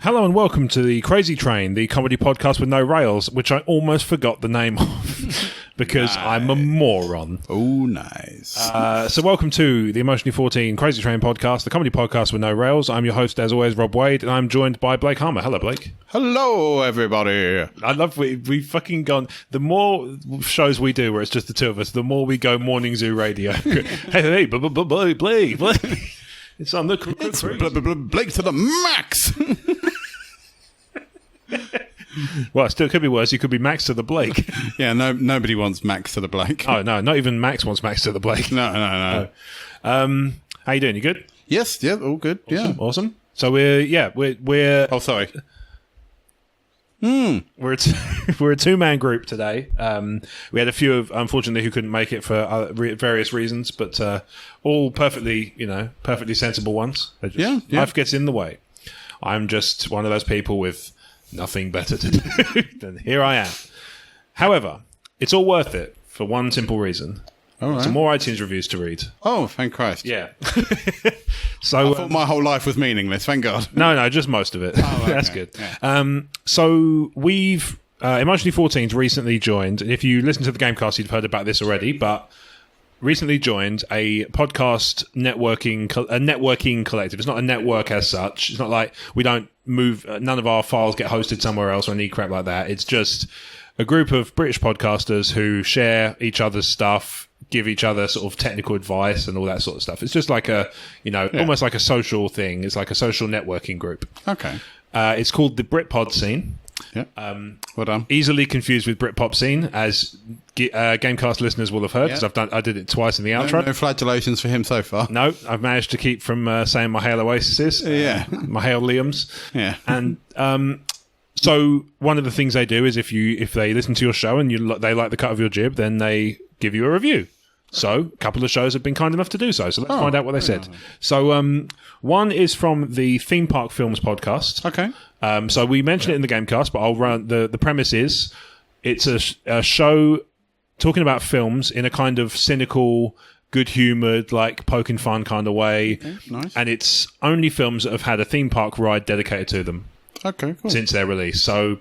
Hello and welcome to the Crazy Train, the comedy podcast with no rails, which I almost forgot the name of because I'm a moron. Oh, nice. So welcome to the Emotionally 14 Crazy Train podcast, the comedy podcast with no rails. I'm your host, as always, Rob Wade, and I'm joined by Blake Harmer. Hello, Blake. Hello, everybody. I love we've fucking gone. The more shows we do where it's just the two of us, the more we go morning zoo radio. hey, Blake. It's on the Blake to the max. Well, it still could be worse. You could be Max to the Blake. Yeah, nobody wants Max to the Blake. Oh, no, not even Max wants Max to the Blake. No. How you doing? You good? Yes, yeah, all good. Awesome. So we're Oh, sorry. we're a two-man group today. We had a few of, unfortunately, who couldn't make it for various reasons, but all perfectly sensible ones. Yeah. Life gets in the way. I'm just one of those people with nothing better to do than here I am. However, it's all worth it for one simple reason. All right. Some more iTunes reviews to read. Oh, thank Christ. Yeah. So I thought my whole life was meaningless, thank God. No, just most of it. Oh, okay. That's good. Yeah. So we've Emotionally 14's recently joined. If you listen to the Gamecast, you've heard about this already, but recently joined a podcast networking collective. It's not a network as such. It's not like we don't move. None of our files get hosted somewhere else or any crap like that. It's just a group of British podcasters who share each other's stuff, give each other sort of technical advice and all that sort of stuff. It's just like almost like a social thing. It's like a social networking group. Okay. It's called the Britpod Scene. Yeah. Well done. Easily confused with Britpop Scene, as Gamecast listeners will have heard, because I did it twice in the outro. No flagellations for him so far. No, I've managed to keep from saying my Hail Oasis, my Hail Liams. Yeah. And so one of the things they do is if they listen to your show and they like the cut of your jib, then they give you a review. So a couple of shows have been kind enough to do so. So let's find out what they said. So one is from the Theme Park Films podcast. Okay. So we mentioned it in the Gamecast, but I'll run the premise is it's a show talking about films in a kind of cynical, good-humoured, like poking fun kind of way. Okay, nice. And it's only films that have had a theme park ride dedicated to them. Okay, cool. Since their release. So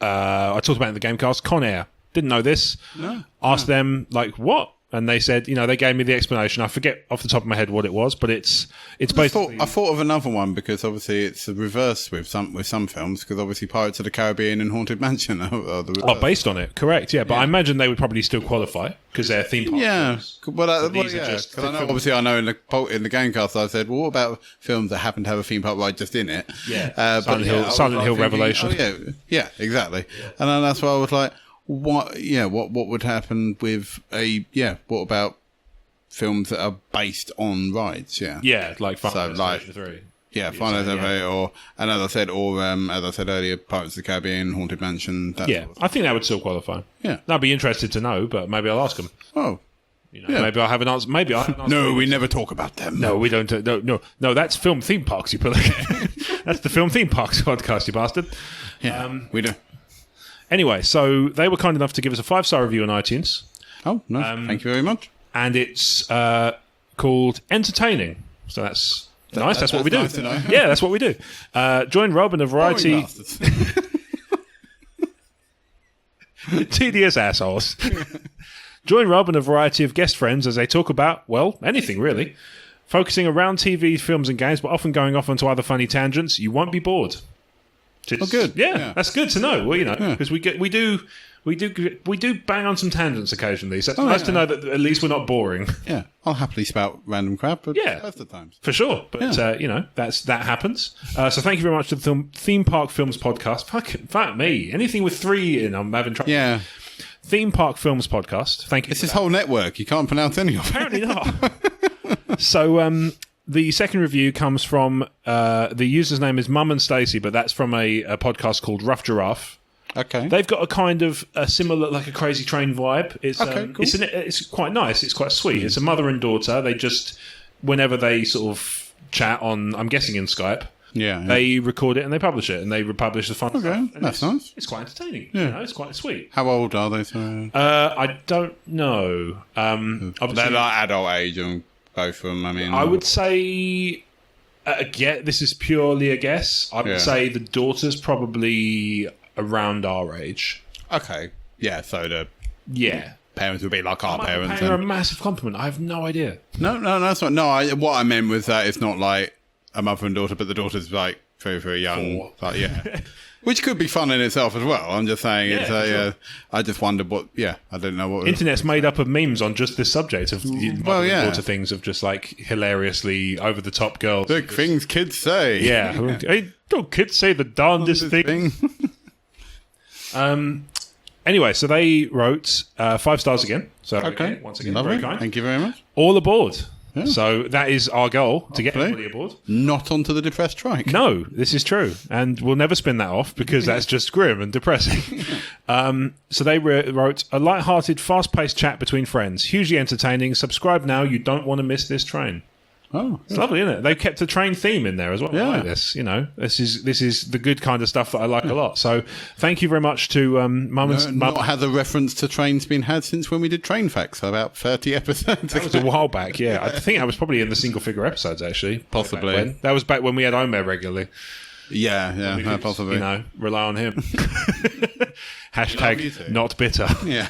I talked about it in the Gamecast. Con Air. Didn't know this. No. Asked them, like, what? And they said, they gave me the explanation. I forget off the top of my head what it was, but it's basically... I thought of another one because obviously it's the reverse with some films, because obviously Pirates of the Caribbean and Haunted Mansion are the reverse. Oh, based on it, correct? Yeah, but I imagine they would probably still qualify because they're theme park films. Well, because I know in the Gamecast I said, well, what about films that happen to have a theme park ride just in it? Yeah, Silent Hill Revelation. Yeah, exactly. Yeah. And then that's why I was like, what would happen with what about films that are based on rides? Yeah, like Final Fantasy 3. Yeah, Final Fantasy and as I said earlier, Pirates of the Caribbean, Haunted Mansion. I think that would still qualify. Yeah, I'd be interested to know, but maybe I'll ask them. Oh, maybe I have an answer. Maybe I have an answer. No, we never talk about them. No, we don't. No. That's film theme parks. You put. That's the film theme parks podcast, you bastard. Yeah, we do. Anyway, so they were kind enough to give us a 5-star review on iTunes. Oh, no, thank you very much. And it's called Entertaining. So that's nice. That's what we do. Nice to know. Yeah, that's what we do. Join Rob and a variety... Tedious assholes. Join Rob and a variety of guest friends as they talk about, well, anything really. Focusing around TV, films and games, but often going off onto other funny tangents. You won't be bored. Good. Yeah, that's good to know. Well, because we do bang on some tangents occasionally. So it's nice to know that at least we're not boring. Yeah, I'll happily spout random crap. But most of the times, for sure. But that happens. So thank you very much to the Theme Park Films podcast. Fuck me. Anything with 3 in, I'm having trouble. Yeah. Theme Park Films podcast. Thank you. It's this whole network. You can't pronounce any of it. Apparently not. So the second review comes from the user's name is Mum and Stacey, but that's from a podcast called Rough Giraffe. Okay. They've got a kind of a similar, like a Crazy Train vibe. It's cool. It's quite nice. It's quite sweet. It's a mother and daughter. They just, whenever they sort of chat on, I'm guessing in Skype, they record it and they publish it, and they republish the fun stuff. Okay, that's nice. It's quite entertaining. Yeah. It's quite sweet. How old are they? So? I don't know. They're like adult age and both of them. I mean, I would say This is purely a guess. I would say the daughter's probably around our age. Okay. Yeah, so the Yeah. parents would be like our parents. Paying her a massive compliment. I have no idea. No, that's not. No, what I meant was that it's not like a mother and daughter, but the daughter's like very, very young. Like, yeah. Which could be fun in itself as well. I'm just saying, I just wondered what, I don't know what. Internet's made up of memes on just this subject of mother and daughter things of just like hilariously over the top girls. Big things kids say. Yeah. Hey, don't kids say the darndest thing? Anyway, so they wrote 5 stars again. So okay. Once again, lovely. very kind. Thank you very much. All aboard. Yeah. So that is our goal, to get everybody aboard. Not onto the depressed trike. No, this is true. And we'll never spin that off because that's just grim and depressing. So they wrote, a light-hearted, fast-paced chat between friends. Hugely entertaining. Subscribe now. You don't want to miss this train. Oh, it's lovely, isn't it? They've kept the train theme in there as well. I like this. This is the good kind of stuff that I like a lot. So thank you very much to Mum and Not had the reference to trains been had since when we did Train Facts about 30 episodes. That was a while back. Yeah, I think I was probably in the single figure episodes actually. Possibly. That was back when we had Omer regularly. Yeah, possibly. Rely on him. Hashtag not bitter. Yeah.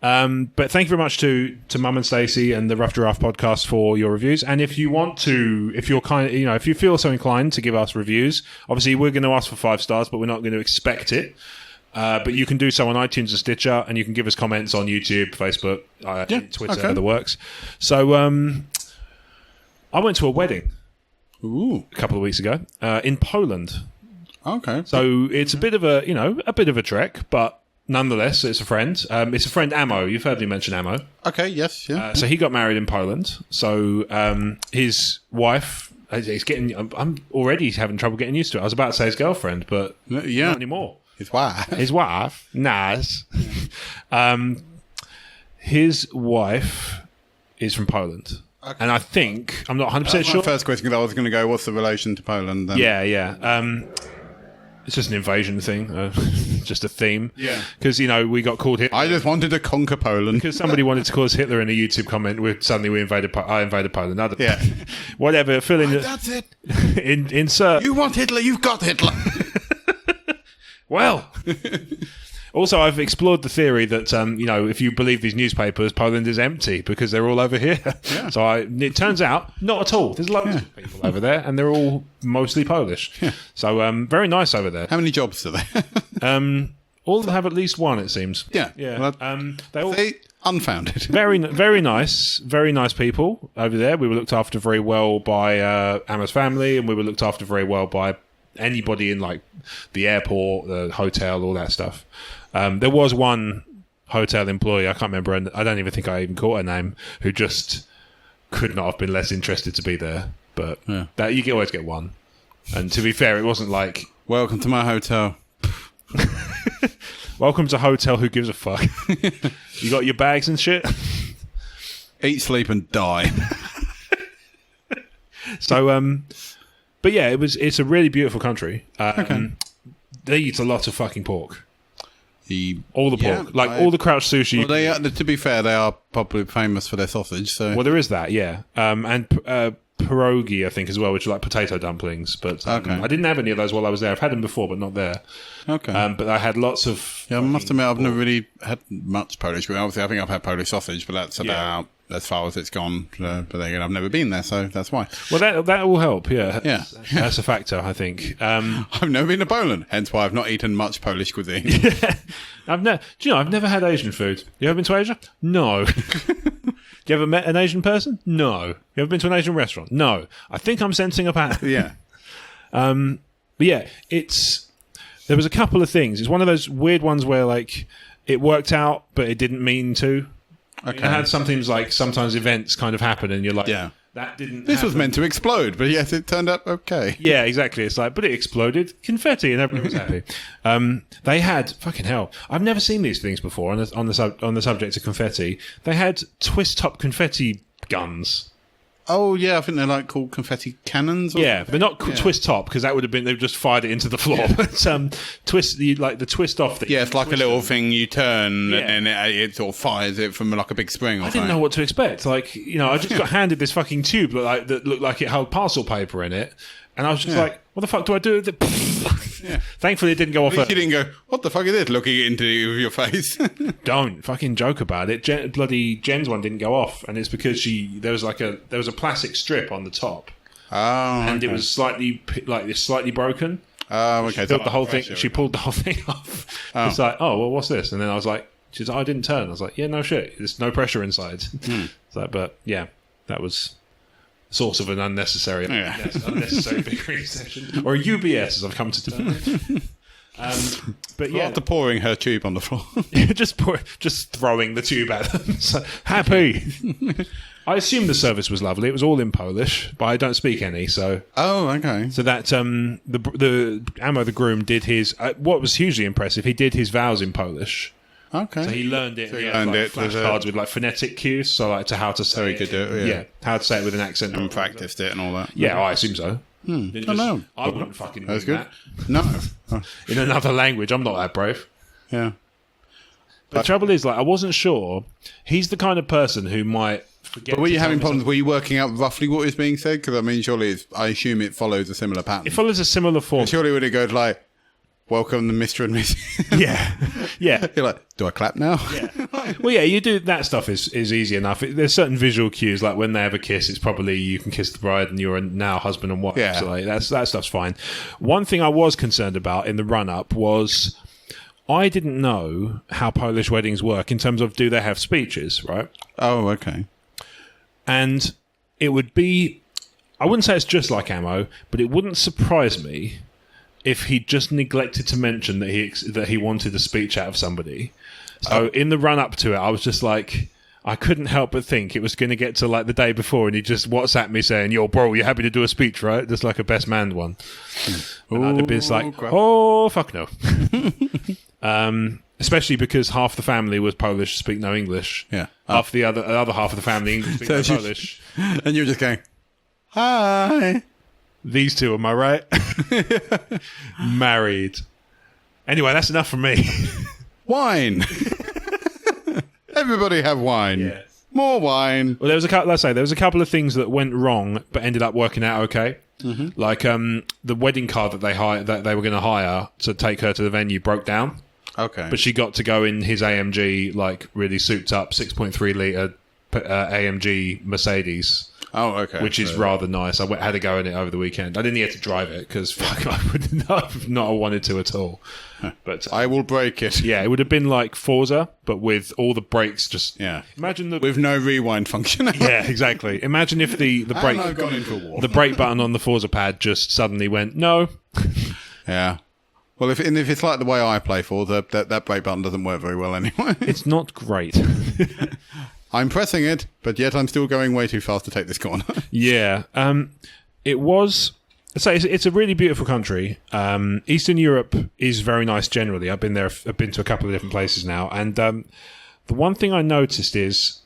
But thank you very much to Mum and Stacey and the Rough Giraffe podcast for your reviews. And if you want to, if you're if you feel so inclined to give us reviews, obviously we're going to ask for 5 stars, but we're not going to expect it. But you can do so on iTunes and Stitcher, and you can give us comments on YouTube, Facebook, Twitter, the works. So I went to a wedding. Ooh. A couple of weeks ago in Poland. Okay. So it's a bit of a trek, but nonetheless, it's a friend. It's a friend, Ammo. You've heard me mention Ammo. Okay. Yes. Yeah. So he got married in Poland. So his wife. I'm already having trouble getting used to it. I was about to say his girlfriend, but not anymore. His wife. His wife. Naz. His wife is from Poland. Okay. And I think, I'm not 100% sure. My first question, because I was going to go, what's the relation to Poland then? Yeah. It's just an invasion thing, just a theme. Yeah. Because, we got called Hitler. I just wanted to conquer Poland. Because somebody wanted to call us Hitler in a YouTube comment. I invaded Poland. Whatever, fill in. That's it. Insert. You want Hitler, you've got Hitler. Well... Also, I've explored the theory that, if you believe these newspapers, Poland is empty because they're all over here. Yeah. So it turns out, not at all. There's loads of people over there, and they're all mostly Polish. Yeah. So very nice over there. How many jobs do they? All of them have at least one, it seems. Yeah. Yeah. They unfounded. Very nice people over there. We were looked after very well by Emma's family, and we were looked after very well by anybody in like the airport, the hotel, all that stuff. There was one hotel employee, I can't remember, and I don't even think I even caught her name, who just could not have been less interested to be there. But that you always get one. And to be fair, it wasn't like... Welcome to my hotel. Welcome to hotel, who gives a fuck? You got your bags and shit? Eat, sleep and die. So, but yeah, it's a really beautiful country. They eat a lot of fucking pork. All the pork, all the crouch sushi. Well, to be fair, they are probably famous for their sausage. So, well, there is that, yeah, and pierogi, I think, as well, which are like potato dumplings. But I didn't have any of those while I was there. I've had them before, but not there. Okay, but I had lots of. Yeah, I must admit, I've never really had much Polish. Obviously, I think I've had Polish sausage, but that's about as far as it's gone. But again, I've never been there, so that's why. Well, that will help. Yeah, that's a factor, I think. I've never been to Poland, hence why I've not eaten much Polish cuisine. I've never had Asian food. You ever been to Asia? No. You ever met an Asian person? No. You ever been to an Asian restaurant? No. I think I'm sensing a pattern. Yeah. But yeah, there was a couple of things. It's one of those weird ones where like it worked out, but it didn't mean to. Okay. It had sometimes events kind of happen, and you're like, that didn't. This was meant to explode, but yes, it turned out okay. Yeah, exactly. It's like, but it exploded, confetti, and everyone was happy. They had fucking hell. I've never seen these things before. On the subject of confetti, they had twist top confetti guns. Oh yeah, I think they're like called confetti cannons. Yeah, they're not twist top because that would have been they've just fired it into the floor. But twist the twist off thing. Yeah, it's like a little thing you turn and it sort of fires it from like a big spring. I didn't know what to expect. Like I just got handed this fucking tube that looked like it held parcel paper in it, and I was just like, what the fuck do I do with it? Thankfully, it didn't go off. You didn't go, what the fuck is this? Looking into your face. Don't fucking joke about it. Bloody Jen's one didn't go off, and it's because there was a plastic strip on the top. Oh, and it was slightly broken. Oh, okay. She pulled the whole thing. She pulled the whole thing off. It's like, oh well, what's this? And then I was like, she's like, I didn't turn. I was like, yeah, no shit. There's no pressure inside. It's like, but yeah, that was source of an unnecessary bickering session, or a UBS, as I've come to term. But yeah, after pouring her tube on the floor, just throwing the tube at them. So, happy. I assume the service was lovely. It was all in Polish, but I don't speak any. So okay. So that the Ammo the groom did his what was hugely impressive. He did his vows in Polish. Okay. So he learned it. So he had flashcards with phonetic cues, so to how to say so he could do it. Yeah, how to say it with an accent, and practiced it and all that. Yeah, I assume so. I don't know. I wouldn't fucking do good. that. No, in another language, I'm not that brave. Yeah. But the trouble is, I wasn't sure. He's the kind of person who might forget. But were you having problems? Were you working out roughly what was being said? Because I mean, surely I assume it follows a similar pattern. It follows a similar form. Surely would it go like, "Welcome, the Mr. and Mrs." yeah. You're like, do I clap now? Yeah. Well, yeah, you do that stuff is easy enough. There's certain visual cues, like when they have a kiss, it's probably you can kiss the bride and you're now husband and wife. Yeah. So that stuff's fine. One thing I was concerned about in the run-up was I didn't know how Polish weddings work in terms of do they have speeches, right? Oh, okay. And it would be, I wouldn't say it's just like Ammo, but it wouldn't surprise me if he just neglected to mention that he wanted a speech out of somebody. So in the run up to it, I was just like, I couldn't help but think it was going to get to like the day before, and he just WhatsApp me saying, "Yo, bro, you happy to do a speech, right?" Just like a best man one. And I'd have been like, "Oh, fuck no." Especially because half the family was Polish, speak no English. Yeah. Half the other half of the family English, speak no Polish. And you're just going, "Hi." These two, am I right? Married. Anyway, that's enough from me. Wine. Everybody have wine. Yeah. More wine. Well, there was a couple of things that went wrong, but ended up working out okay. Mm-hmm. Like the wedding car that they were going to hire to take her to the venue broke down. Okay. But she got to go in his AMG, like really souped up 6.3 litre AMG Mercedes. Oh, okay. Which is rather nice. I had to go in it over the weekend. I didn't get to drive it because I would not have wanted to at all. But I will break it. Yeah, it would have been like Forza, but with all the brakes just. Yeah. Imagine with no rewind function. Yeah, exactly. Imagine if the brake gone into a war. The brake button on the Forza pad just suddenly went no. Yeah. Well, if it's like the way I play Forza, that brake button doesn't work very well anyway. It's not great. I'm pressing it, but yet I'm still going way too fast to take this corner. Yeah. It was... So it's a really beautiful country. Eastern Europe is very nice generally. I've been there. I've been to a couple of different places now. And the one thing I noticed is...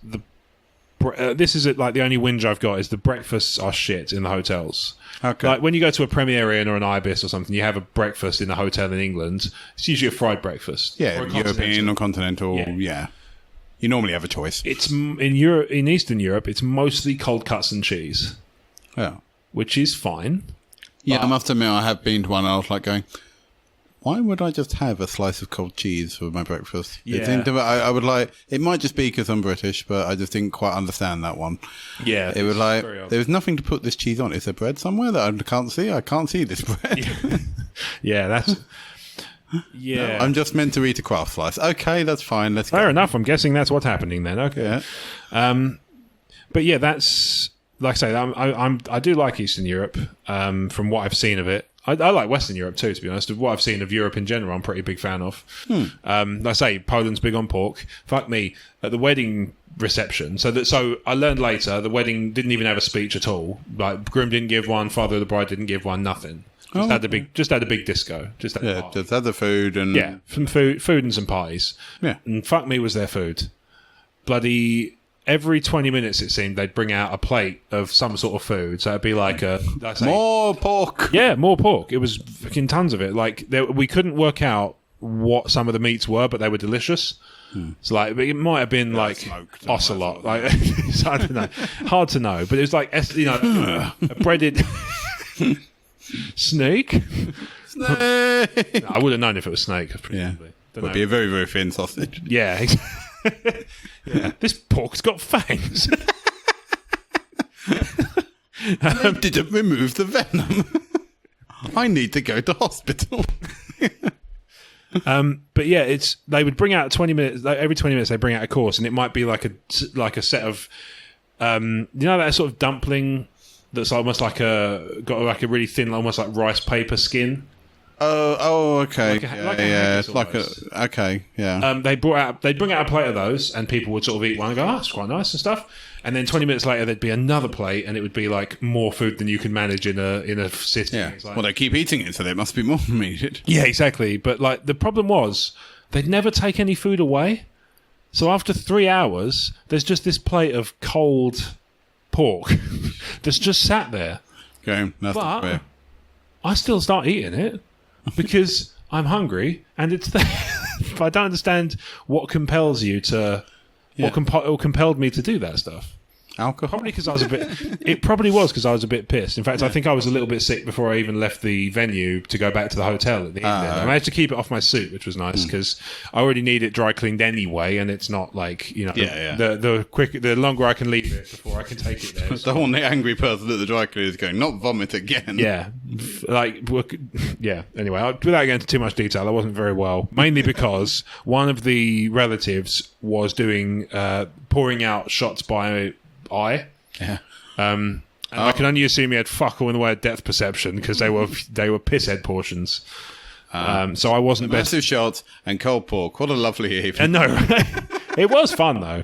this is like the only whinge I've got is the breakfasts are shit in the hotels. Okay. Like when you go to a Premier Inn or an Ibis or something, you have a breakfast in a hotel in England. It's usually a fried breakfast. Yeah, European or continental. Yeah. You normally have a choice. It's in Eastern Europe. It's mostly cold cuts and cheese. Yeah, which is fine. Yeah, I must admit I have been to one. And I was like going, why would I just have a slice of cold cheese for my breakfast? Yeah, I would like. It might just be because I'm British, but I just didn't quite understand that one. Yeah, it was like there was nothing to put this cheese on. Is there bread somewhere that I can't see? I can't see this bread. Yeah, that's. Yeah, no, I'm just meant to eat a craft slice. Okay, that's fine. Let's fair enough. I'm guessing that's what's happening then. Okay, yeah. But yeah, that's like I say. I do like Eastern Europe. From what I've seen of it, I like Western Europe too. To be honest, of what I've seen of Europe in general, I'm a pretty big fan of. Like I say, Poland's big on pork. Fuck me at the wedding reception. So I learned later the wedding didn't even have a speech at all. Like groom didn't give one, father of the bride didn't give one, nothing. Just had a big disco. Just had the food and some food and some pies. Yeah, and fuck me was their food. Bloody every 20 minutes, it seemed, they'd bring out a plate of some sort of food. So it'd be like more pork. Yeah, more pork. It was fucking tons of it. Like, we couldn't work out what some of the meats were, but they were delicious. It's like, it might have been like ocelot. Like, I don't know. Hard to know. But it was like, a breaded snake. I would have known if it was snake. Presumably. Would be a very, very thin sausage. Yeah. Yeah. This pork's got fangs. They didn't remove the venom. I need to go to hospital. But yeah, they would bring out 20 minutes. Every 20 minutes, they bring out a course, and it might be like a set of, that sort of dumpling that's almost got like a really thin, almost like rice paper skin. Oh, okay. Okay, yeah. They'd bring out a plate of those, and people would sort of eat one and go, "Oh, it's quite nice" and stuff. And then 20 minutes later, there'd be another plate, and it would be like more food than you can manage in a sitting. Yeah. Like, well, they keep eating it, so there must be more needed. Yeah, exactly. But like the problem was, they'd never take any food away. So after 3 hours, there's just this plate of cold pork that's just sat there. Okay, that's not fair. I still start eating it because I'm hungry and it's there. But I don't understand what compels you to. What compelled me to do that stuff. Alcohol? Probably because I was a bit... It probably was because I was a bit pissed. In fact, I think I was a little bit sick before I even left the venue to go back to the hotel at the evening. I managed to keep it off my suit, which was nice because I already need it dry cleaned anyway, and it's not like, the longer I can leave it before I can take it there. Don't want the angry person at the dry cleaner is going, not vomit again. Yeah. Anyway, without getting into too much detail, I wasn't very well. Mainly because one of the relatives was doing pouring out shots by eye. Yeah. And I can only assume he had fuck all in the way of depth perception because they were pisshead portions. So I wasn't best. Massive shots and cold pork. What a lovely evening. No, it was fun though.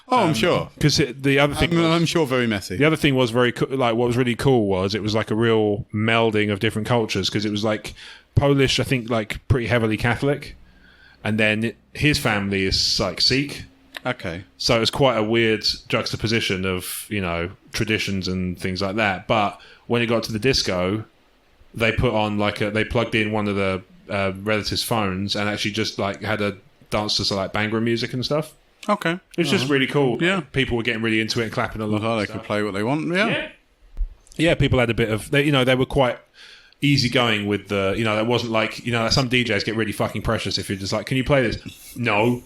I'm sure. Because the other thing, I'm sure, very messy. The other thing was what was really cool was it was like a real melding of different cultures because it was like Polish, I think, like pretty heavily Catholic, and then his family is like Sikh. Okay. So it was quite a weird juxtaposition of, traditions and things like that. But when it got to the disco, they put on they plugged in one of the relatives' phones and actually just like had a dance to like Bhangra music and stuff. Okay. It was just really cool. Yeah. People were getting really into it and clapping along. They could play what they want. Yeah. Yeah, people had a bit of, they were quite easygoing with the, it wasn't like, some DJs get really fucking precious if you're just like, can you play this? No.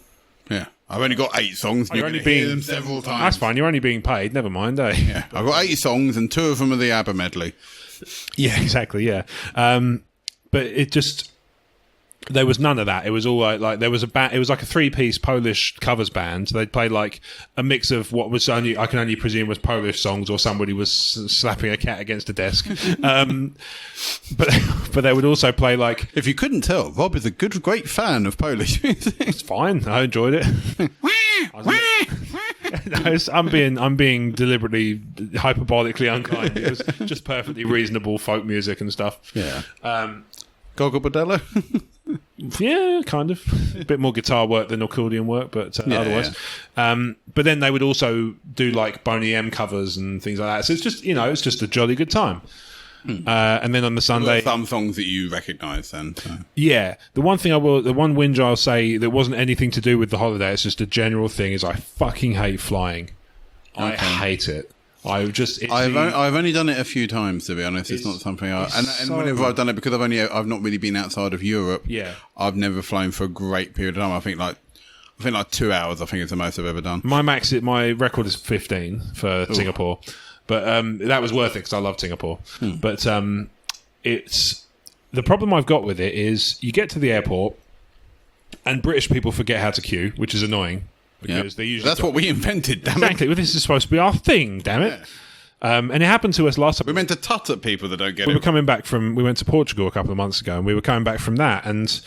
Yeah. I've only got 8 songs. You're only hear them several times. That's fine. You're only being paid. Never mind, eh? Yeah. I've got 8 songs and 2 of them are the ABBA medley. Yeah, exactly. Yeah. But it just... There was none of that. It was all like there was a it was like a 3-piece Polish covers band. They played like a mix of what was I can only presume was Polish songs, or somebody was slapping a cat against a desk. But they would also play like. If you couldn't tell, Rob is a great fan of Polish music. It's fine. I enjoyed it. I'm being deliberately hyperbolically unkind. It was just perfectly reasonable folk music and stuff. Yeah. Goggle Bordello? Yeah, kind of. A bit more guitar work than accordion work, but otherwise. Yeah. But then they would also do like Boney M covers and things like that. So it's just, it's just a jolly good time. And then on the Sunday, some songs that you recognise then. So. Yeah, the one whinge I'll say that wasn't anything to do with the holiday. It's just a general thing. Is I fucking hate flying. I hate it. I've only done it a few times, to be honest. It's not something and whenever I've done it, because I've not really been outside of Europe. Yeah, I've never flown for a great period of time. I think like 2 hours. I think it's the most I've ever done. My record is 15 for Singapore, but that was worth it because I love Singapore. But it's the problem I've got with it is you get to the airport and British people forget how to queue, which is annoying. Because they usually that's what we invented, damn exactly. it. Well, this is supposed to be our thing, damn it. Yeah. And it happened to us last time. We're meant to tut at people that don't get it. We went to Portugal a couple of months ago, and we were coming back from that, and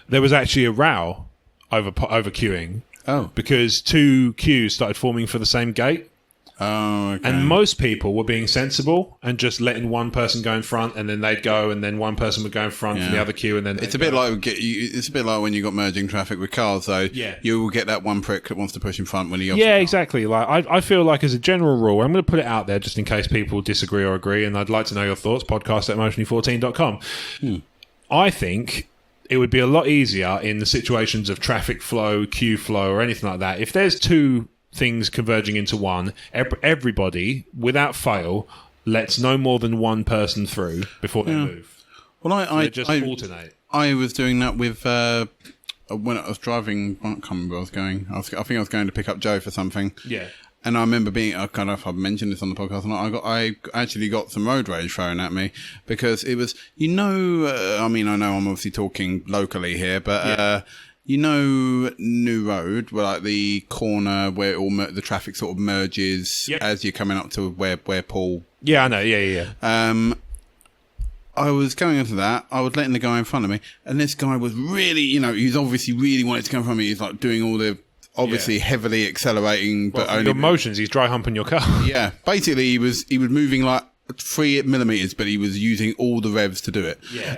there was actually a row over queuing. Oh. Because 2 queues started forming for the same gate. Oh, okay. And most people were being sensible and just letting one person go in front, and then they'd go, and then one person would go in front from the other queue, and then it's a bit like when you got merging traffic with cars, though. Yeah. You will get that one prick that wants to push in front when he. Yeah, exactly. Like I feel like as a general rule, I'm going to put it out there just in case people disagree or agree, and I'd like to know your thoughts. Podcast@emotionally14.com. I think it would be a lot easier in the situations of traffic flow, queue flow, or anything like that. If there's two things converging into one, everybody, without fail, lets no more than one person through before they move. Well, I just alternate. I was doing that with when I was driving. I can't remember where I was going. I think I was going to pick up Joe for something. Yeah. And I remember I've mentioned this on the podcast, and I actually got some road rage thrown at me because it was, I know I'm obviously talking locally here, but New Road, where like the corner where the traffic sort of merges as you're coming up to where Paul. Yeah, I know. Yeah. I was going into that. I was letting the guy in front of me, and this guy was really, he's obviously really wanted to come in front of me. He's like doing all the. Obviously, heavily accelerating, but only your motions. He's dry humping your car. Yeah, basically, he was moving like 3 millimeters, but he was using all the revs to do it. Yeah.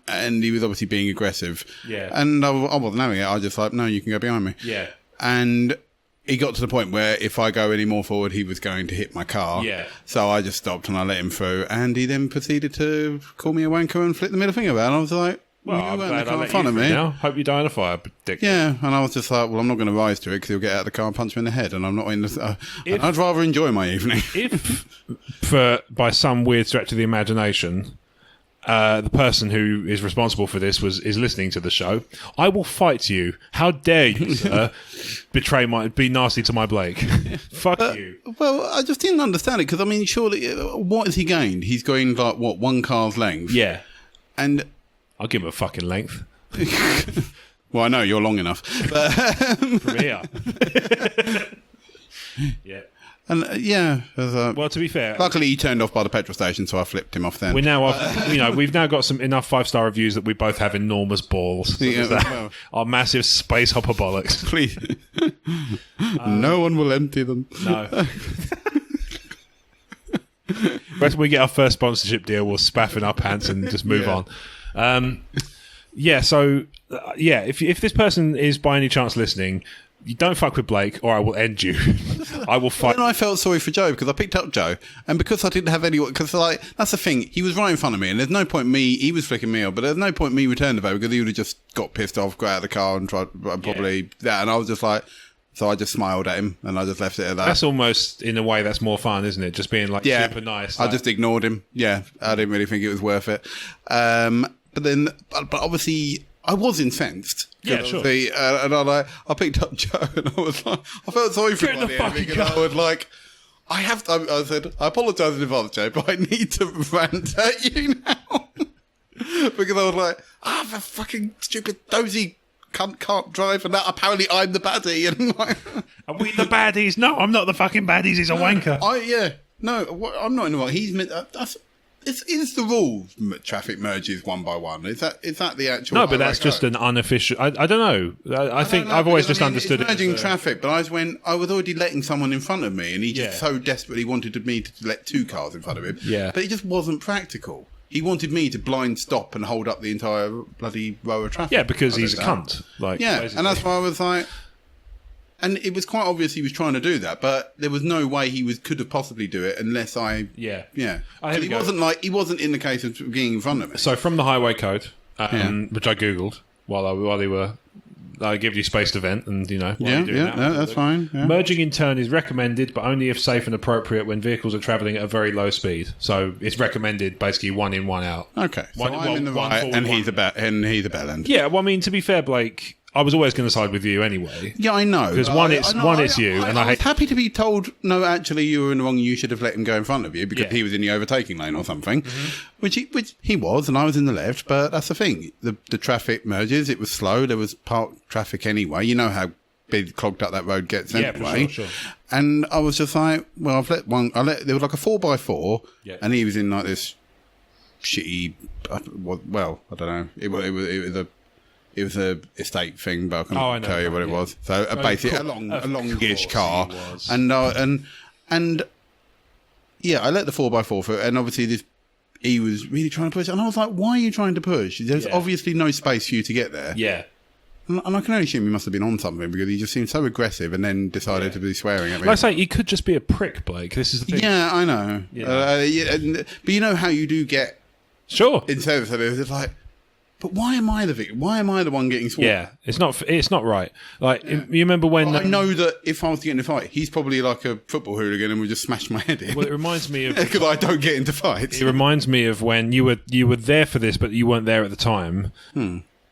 And he was obviously being aggressive. Yeah. And I wasn't having it. I was just like, no, you can go behind me. Yeah. And he got to the point where if I go any more forward, he was going to hit my car. Yeah. So I just stopped and I let him through, and he then proceeded to call me a wanker and flick the middle finger about. And I was like. Well, I'm glad I let you through now. Hope you die in a fire, dick. Yeah, and I was just like, well, I'm not going to rise to it because he'll get out of the car and punch me in the head, and I'm not in the... I'd rather enjoy my evening. If, by some weird stretch of the imagination, the person who is responsible for this is listening to the show, I will fight you. How dare you, sir, be nasty to my Blake. Fuck you. Well, I just didn't understand it, because, I mean, surely, what has he gained? He's going, like, what, 1 car's length? Yeah. And... I'll give him a fucking length. Well, I know you're long enough. But, from here. Yeah. And well, to be fair, luckily he turned off by the petrol station, so I flipped him off then. We've now got enough 5-star reviews that we both have enormous balls. Our massive space hopper bollocks. Please, no one will empty them. No. When we get our first sponsorship deal, we'll spaff in our pants and just move on. If this person is by any chance listening, you don't fuck with Blake or I will end you. I will fight. Then I felt sorry for Joe because I picked up Joe, and because I didn't have anyone, because like that's the thing, he was right in front of me, and there's no point he was flicking me off, but there's no point me returning the vote because he would have just got pissed off, got out of the car and tried that, and I was just like. So I just smiled at him and I just left it at that. That's almost, in a way, that's more fun, isn't it? Just being like super nice. I just ignored him. Yeah, I didn't really think it was worth it. But obviously, I was incensed. Yeah, sure. And I picked up Joe and I was like, I felt sorry for him. I was like, I said, I apologise in advance, Joe, but I need to rant at you now. Because I was like, the fucking stupid dozy can't drive, and that apparently I'm the baddie. And like, are we the baddies? No, I'm not the fucking baddies. He's a wanker. I'm not in the wrong. He's is the rule traffic merges one by one? Is that the actual? No, but that's just an unofficial. I don't know. I think I've always just understood it's merging traffic, but I was already letting someone in front of me, and he just so desperately wanted me to let 2 cars in front of him. Yeah, but it just wasn't practical. He wanted me to blind stop and hold up the entire bloody row of traffic. Yeah, because he's a cunt. Basically. And that's why I was like... And it was quite obvious he was trying to do that, but there was no way he could have possibly do it unless I... Yeah. He wasn't in the case of being in front of me. So from the highway code, which I Googled while they were... I give you space to vent, and that's fine. Yeah. Merging in turn is recommended, but only if safe and appropriate when vehicles are travelling at a very low speed. So it's recommended basically 1 in, 1 out. Okay, so I'm in the right, and he's a bell end. Yeah, well, I mean, to be fair, Blake, I was always going to side with you anyway. Yeah, I know. Because it's you, and I was happy to be told, no, actually, you were in the wrong, you should have let him go in front of you because he was in the overtaking lane or something, which he was, and I was in the left, but that's the thing. The traffic merges, it was slow, there was parked traffic anyway. You know how big clogged up that road gets anyway. Sure. And I was just like, well, there was like a 4x4, and he was in like this shitty, I don't know, it was a estate thing, but I can't tell you what it was. So basically, a longish car, and And yeah, I let the 4x4 through, and obviously he was really trying to push, and I was like, why are you trying to push? There's obviously no space for you to get there. Yeah. And I can only assume he must have been on something, because he just seemed so aggressive and then decided to be swearing at me. Like I say, he could just be a prick, Blake. This is the thing. Yeah, I know. Yeah. But you know how you do get... Sure. In service of it, it's like, but why am I the victim? Why am I the one getting sworn? Yeah, it's not right. Like, you remember when... Well, I know that if I was to get in a fight, he's probably like a football hooligan and would just smash my head in. Well, it reminds me of... Because I don't get into fights. It reminds me of when you were there for this, but you weren't there at the time.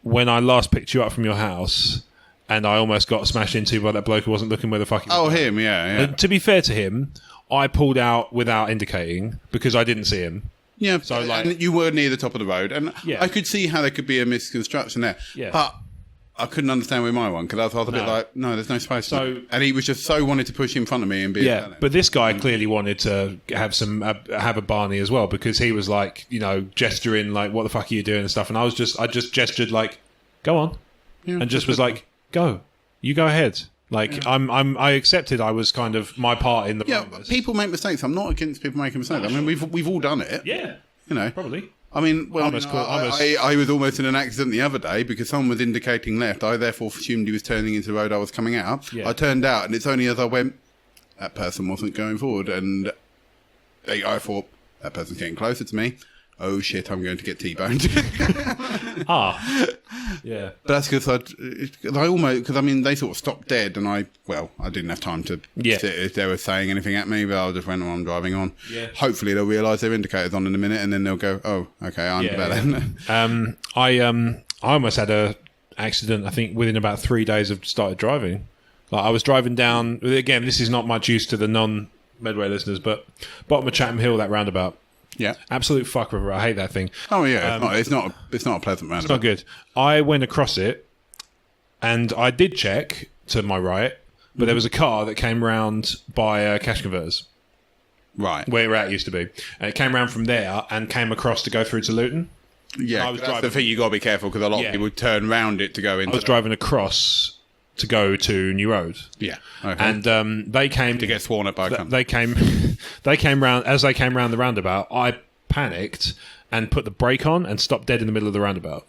When I last picked you up from your house... And I almost got smashed into by that bloke who wasn't looking where the fuck he was. Oh, him, yeah. And to be fair to him, I pulled out without indicating because I didn't see him. Yeah, so and you were near the top of the road. And I could see how there could be a misconstruction there. Yeah. But I couldn't understand with my one because I was a bit like, no, there's no space. So, and he was just so wanted to push in front of me and be... Yeah, but this guy clearly wanted to have a Barney as well because he was like, gesturing like, what the fuck are you doing and stuff. And I just gestured like, go on. Yeah, and just was like... Go. You go ahead. Like, I accepted I was kind of my part in the process. People make mistakes. I'm not against people making mistakes. I mean, we've all done it. Yeah. Probably. I mean, well, I was almost in an accident the other day because someone was indicating left. I therefore assumed he was turning into the road I was coming out. Yeah. I turned out, and it's only as I went, that person wasn't going forward. And I thought, that person's getting closer to me. Oh shit, I'm going to get T-boned. Yeah. But that's because they sort of stopped dead and I didn't have time to sit if they were saying anything at me, but I just went on driving on. Yeah. Hopefully they'll realise their indicator's on in a minute and then they'll go, oh, okay, I'm better. I almost had a accident, I think, within about 3 days of started driving. Like I was driving down, again, this is not much use to the non-Medway listeners, but bottom of Chatham Hill, that roundabout. Yeah, absolute fuck river. I hate that thing. Oh yeah, it's not a pleasant roundabout. It's not good. I went across it, and I did check to my right, but there was a car that came round by cash converters, right where Rat used to be, and it came round from there and came across to go through to Luton. Yeah, that's the thing. You got to be careful because a lot of people turn round it to go into. I was driving across to go to New Road. Yeah, okay. And they came to get sworn at by. They came round as they came round the roundabout. I panicked and put the brake on and stopped dead in the middle of the roundabout.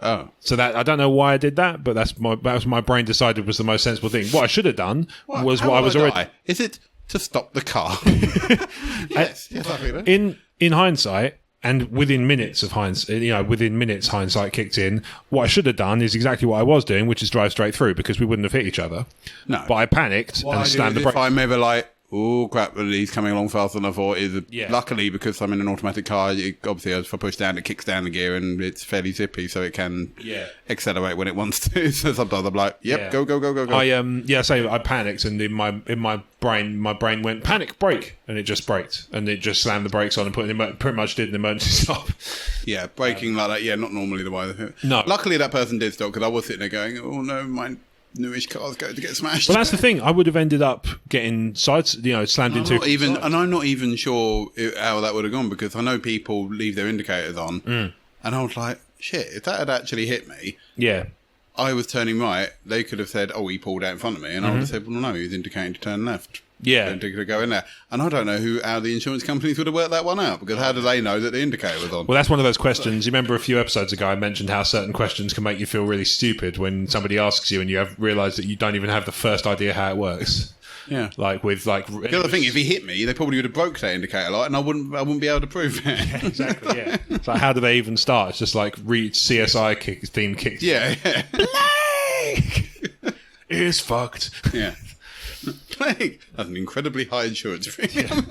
Oh, so that I don't know why I did that, but that was my brain decided was the most sensible thing. What I should have done was what I was already. Is it to stop the car? Yes, in hindsight. And within minutes, hindsight kicked in. What I should have done is exactly what I was doing, which is drive straight through because we wouldn't have hit each other. No. But I panicked and slammed the brakes. If I'm ever like, oh crap, he's coming along faster than I thought. Luckily, because I'm in an automatic car, obviously if I push down, it kicks down the gear and it's fairly zippy, so it can accelerate when it wants to. So sometimes I'm like, go. I panicked and in my brain went panic brake and it just braked and it just slammed the brakes on and pretty much did an emergency stop. Yeah, braking like that. Yeah, not normally the way. No. Luckily, that person did stop because I was sitting there going, oh no, mine. Newish cars going to get smashed. Well, that's the thing. I would have ended up getting slammed into. I'm not even sure how that would have gone because I know people leave their indicators on, and I was like, shit. If that had actually hit me, I was turning right. They could have said, "Oh, he pulled out in front of me," and I would have said, "Well, no, he was indicating to turn left." Yeah, to go in there, and I don't know how the insurance companies would have worked that one out because how do they know that the indicator was on? Well, that's one of those questions. You remember a few episodes ago I mentioned how certain questions can make you feel really stupid when somebody asks you and you have realised that you don't even have the first idea how it works. Yeah, the other thing, if he hit me, they probably would have broke that indicator light, and I wouldn't be able to prove it. Yeah, exactly. Yeah, it's like how do they even start? It's just like CSI theme kicks. Yeah. Blake is fucked. Yeah. Blake has an incredibly high insurance premium.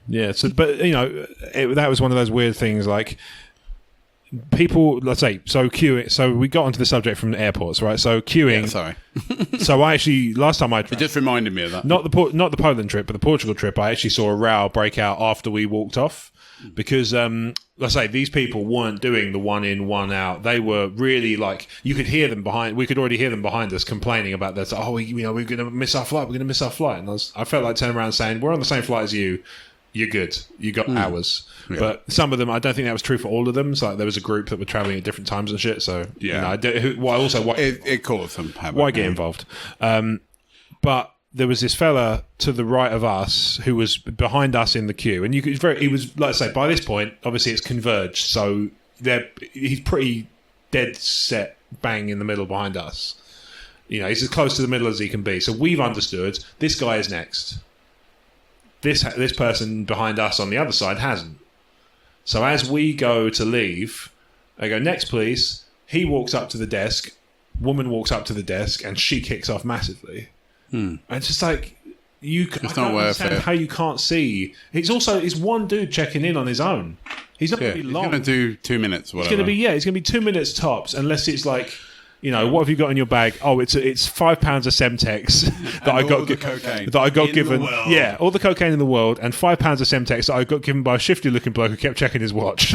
Yeah, so but that was one of those weird things. Like people, let's say, so queuing. So we got onto the subject from the airports, right? So queuing. Yeah, sorry. So I actually last time it just reminded me of that. Not the Poland trip, but the Portugal trip. I actually saw a row break out after we walked off because let's say these people weren't doing the one in, one out. They were really like you could hear them behind. We could already hear them behind us complaining about this. Oh, we're going to miss our flight. We're going to miss our flight. And I felt like turning around saying, "We're on the same flight as you. You're good. You got hours." Yeah. But some of them, I don't think that was true for all of them. So there was a group that were traveling at different times and shit. So yeah, it caused some havoc. Why get involved? But there was this fella to the right of us who was behind us in the queue, and he was like I say, by this point, obviously it's converged, so he's pretty dead set bang in the middle behind us. You know, he's as close to the middle as he can be. So we've understood this guy is next. This person behind us on the other side hasn't. So as we go to leave, I go, next please. He walks up to the desk, woman walks up to the desk, and she kicks off massively. And it's just like, I can't understand how you can't see. It's one dude checking in on his own. He's not going to be long. He's going to do 2 minutes, whatever. It's going to be 2 minutes tops, unless it's like, you know, what have you got in your bag? Oh, it's £5 of Semtex that I got given. Yeah, all the cocaine in the world, and £5 of Semtex that I got given by a shifty-looking bloke who kept checking his watch.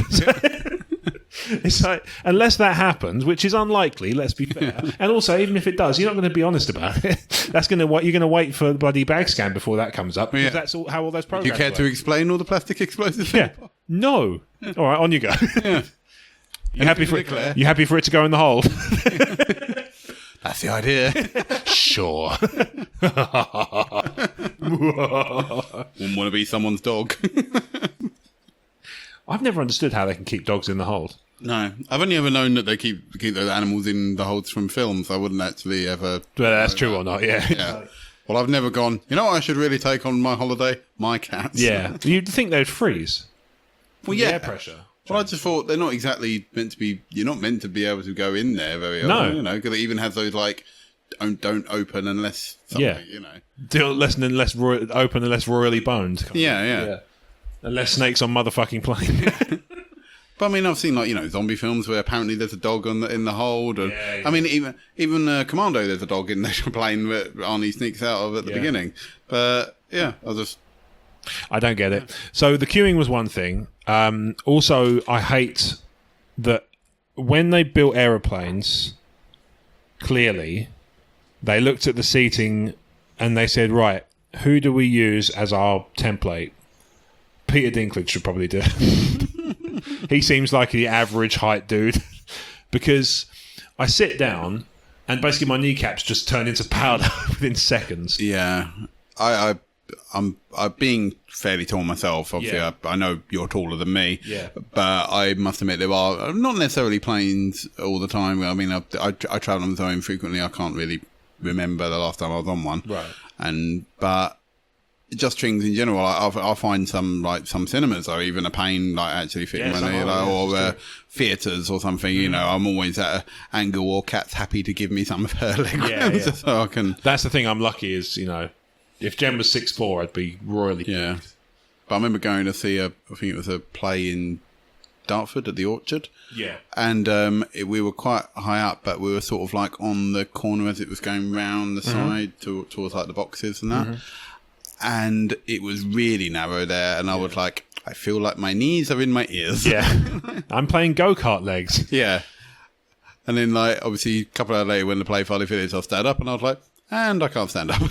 It's like, unless that happens, which is unlikely, let's be fair. And also, even if it does, you're not going to be honest about it. You're going to wait for the bloody bag scan before that comes up, because that's how all those programs Do you care to explain all the plastic explosives? Yeah. No. All right, on you go. Yeah. You happy for it to go in the hole? That's the idea. Sure. Wouldn't want to be someone's dog. I've never understood how they can keep dogs in the hold. No, I've only ever known that they keep those animals in the holds from films. I wouldn't actually ever. Well, that's true or not? Yeah. Yeah. Well, I've never gone. You know what I should really take on my holiday? My cats. Yeah. You'd think they'd freeze. Well, yeah. Air pressure. Well, I just thought they're not exactly meant to be. You're not meant to be able to go in there very often. No. You know, because it even has those like don't open unless something. Yeah. You know, open unless royally boned. Yeah. Unless snakes on motherfucking plane. But I mean, I've seen zombie films where apparently there's a dog in the hold. And, I mean, even Commando, there's a dog in the plane that Arnie sneaks out of at the beginning. But yeah, I don't get it. So the queuing was one thing. Also, I hate that when they built aeroplanes, clearly, they looked at the seating and they said, right, who do we use as our template? Peter Dinklage should probably do it. He seems like the average height dude. Because I sit down and basically my kneecaps just turn into powder within seconds. Yeah. I'm being fairly tall myself. Obviously, I know you're taller than me. Yeah. But I must admit there are not necessarily planes all the time. I mean, I travel on them frequently. I can't really remember the last time I was on one. Right. But just things in general, I'll find some cinemas are even a pain, like actually fitting or theatres or something. You know, I'm always at an angle, or Kat's happy to give me some of her leg so I can. That's the thing. I'm lucky is, you know, if Jen was 6'4", I'd be royally pleased. But I remember going to see I think it was a play in Dartford at the Orchard. Yeah. And we were quite high up, but we were sort of like on the corner as it was going round the side towards like the boxes and that. And it was really narrow there, and I was like, I feel like my knees are in my ears. Yeah. I'm playing go-kart legs. Yeah. And then, like, obviously, a couple of hours later when the play finally finished, I stand up, and I was like, and I can't stand up.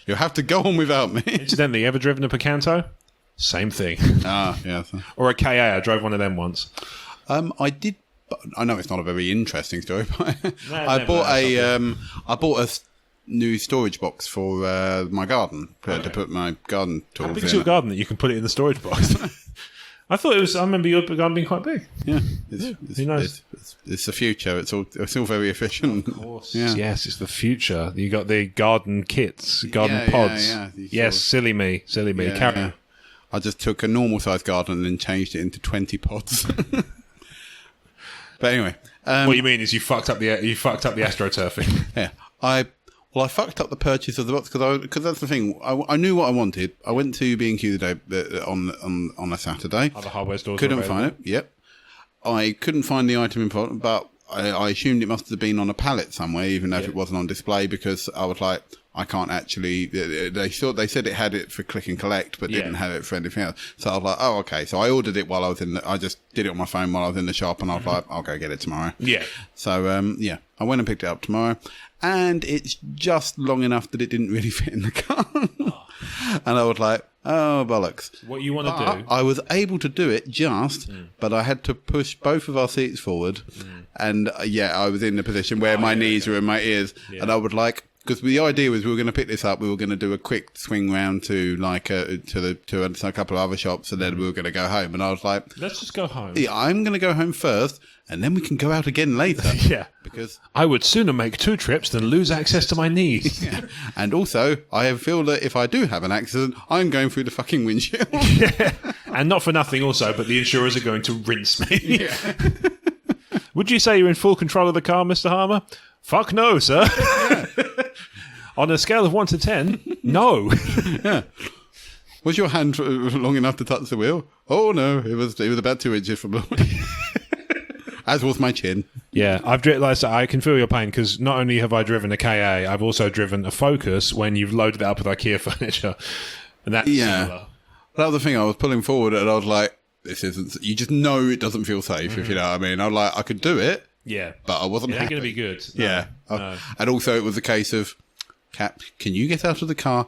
You'll have to go on without me. Incidentally, ever driven a Picanto? Same thing. Yeah. Or a KA. I drove one of them once. I did. I know it's not a very interesting story, but I bought a new storage box for my garden to put my garden tools in. How big is your garden that you can put it in the storage box? I thought it was. I remember your garden being quite big. Yeah, who knows? It's the future. It's all very efficient. Of course. Yeah. Yes, it's the future. You got the garden kits, garden pods. Yes, silly me. Carry on. I just took a normal sized garden and changed it into 20 pods. But anyway, what you mean is you fucked up the astroturfing. Yeah, I fucked up the purchase of the box because that's the thing. I knew what I wanted. I went to B&Q the day on a Saturday. Other hardware stores couldn't find it. Yep, I couldn't find the item in, but I assumed it must have been on a pallet somewhere, even if it wasn't on display, because I was like, I can't actually. They said it had it for click and collect, but didn't have it for anything else. So I was like, oh, okay. So I ordered it while I was I just did it on my phone while I was in the shop, and I was like, I'll go get it tomorrow. Yeah. So I went and picked it up tomorrow, and it's just long enough that it didn't really fit in the car. And I was like, oh, bollocks. What you want to do? I was able to do it but I had to push both of our seats forward. And I was in a position where my knees were in my ears. Yeah. And I would like, because the idea was we were going to pick this up. We were going to do a quick swing round to a couple of other shops, and then we were going to go home. And I was like, let's just go home. Yeah, I'm going to go home first, and then we can go out again later. Yeah, because I would sooner make 2 trips than lose access to my knees. Yeah. And also, I feel that if I do have an accident, I'm going through the fucking windshield. Yeah. And not for nothing also, but the insurers are going to rinse me. Yeah. Would you say you're in full control of the car, Mr. Harmer? Fuck no, sir. Yeah. On a scale of 1 to 10, no. Yeah. Was your hand long enough to touch the wheel? Oh no, it was about 2 inches from the as was my chin. Yeah, I can feel your pain because not only have I driven a KA, I've also driven a Focus when you've loaded it up with IKEA furniture, and that's similar. That was the thing. I was pulling forward, and I was like, "This isn't." You just know it doesn't feel safe, if you know what I mean. I was like, I could do it, yeah, but I wasn't. It ain't going to be good. No, yeah, no. And also it was a case of, Cap, can you get out of the car?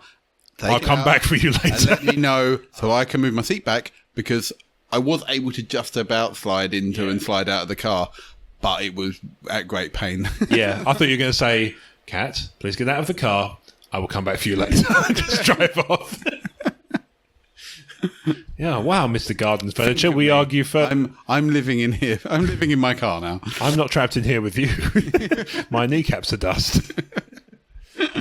I'll come back for you later. And let me know so I can move my seat back, because I was able to just about slide into and slide out of the car, but it was at great pain. Yeah, I thought you were going to say, Kat, please get out of the car. I will come back for you later. Just drive off. Yeah, wow, Mr. Garden's furniture. We argue further. I'm living in here. I'm living in my car now. I'm not trapped in here with you. My kneecaps are dust.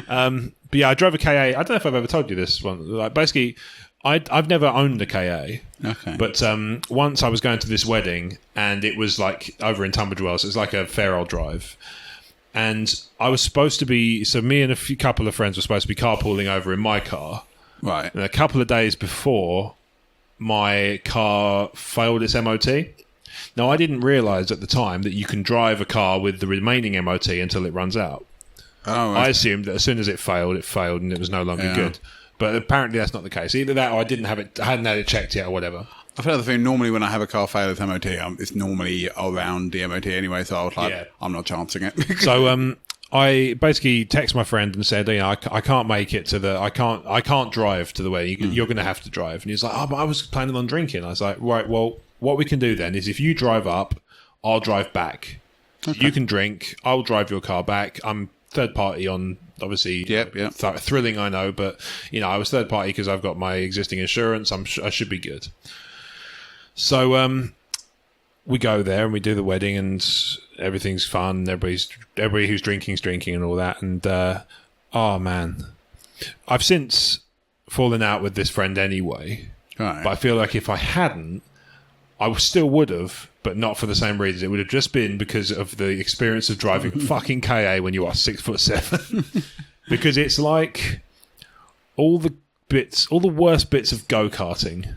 But yeah, I drove a KA. I don't know if I've ever told you this one. Like, basically, I've never owned a KA. Okay. But once I was going to this wedding, and it was like over in Tunbridge Wells. It was like a fair old drive. And I was supposed to be... So me and a couple of friends were supposed to be carpooling over in my car. Right. And a couple of days before, my car failed its MOT. Now, I didn't realise at the time that you can drive a car with the remaining MOT until it runs out. Oh, right. I assumed that as soon as it failed, and it was no longer good. But apparently that's not the case. Either that or I hadn't had it checked yet or whatever. I've heard the thing, normally when I have a car fail its MOT, it's normally around the MOT anyway, so I was like, I'm not chancing it. So I basically texted my friend and said, I can't make it to I can't drive to the wedding. You're going to have to drive. And he's like, but I was planning on drinking. I was like, right, well, what we can do then is if you drive up, I'll drive back. Okay. You can drink, I'll drive your car back. I'm third party on, obviously, thrilling, I know, but I was third party because I've got my existing insurance. I should be good. So we go there and we do the wedding and everything's fun. Everybody who's drinking's drinking and all that. And oh man, I've since fallen out with this friend anyway. Right. But I feel like if I hadn't, I still would have, but not for the same reasons. It would have just been because of the experience of driving fucking KA when you are 6'7", because it's like all the worst bits of go-karting.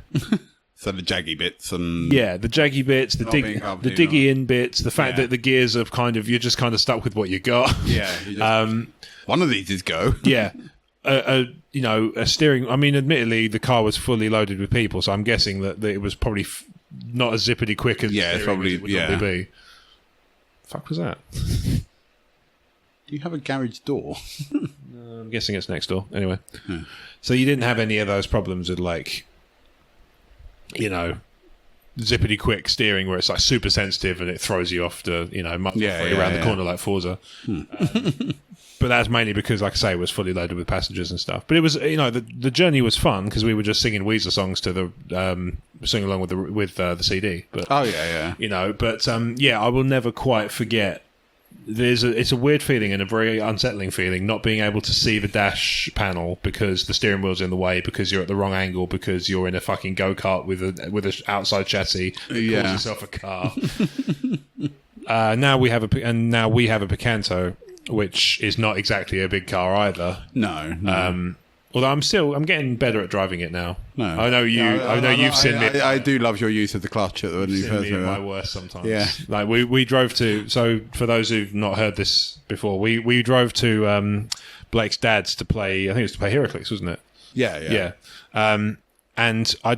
So the jaggy bits and the jaggy bits, the diggy in bits, the fact that the gears are you're just kind of stuck with what you got. Yeah. One of these is go. Yeah. A steering. I mean, admittedly, the car was fully loaded with people, so I'm guessing that it was probably not as zippity quick as it's probably would normally be. Fuck was that? Do you have a garage door? I'm guessing it's next door. Anyway, so you didn't have any of those problems with zippity quick steering where it's like super sensitive and it throws you off to around the corner like Forza. But that's mainly because, like I say, it was fully loaded with passengers and stuff. But it was, the journey was fun because we were just singing Weezer songs to the singing along with the CD. But I will never quite forget. It's a weird feeling and a very unsettling feeling not being able to see the dash panel because the steering wheel's in the way, because you're at the wrong angle, because you're in a fucking go-kart with an outside chassis that calls yourself a car. Now we have a Picanto, which is not exactly a big car either. No. Although I'm getting better at driving it now. No, I know you. I know you've seen me. I do love your use of the clutch when you first. My worst sometimes. Yeah. Like we drove to. So for those who've not heard this before, we drove to Blake's dad's to play. I think it was to play Heracles, wasn't it? Yeah. And I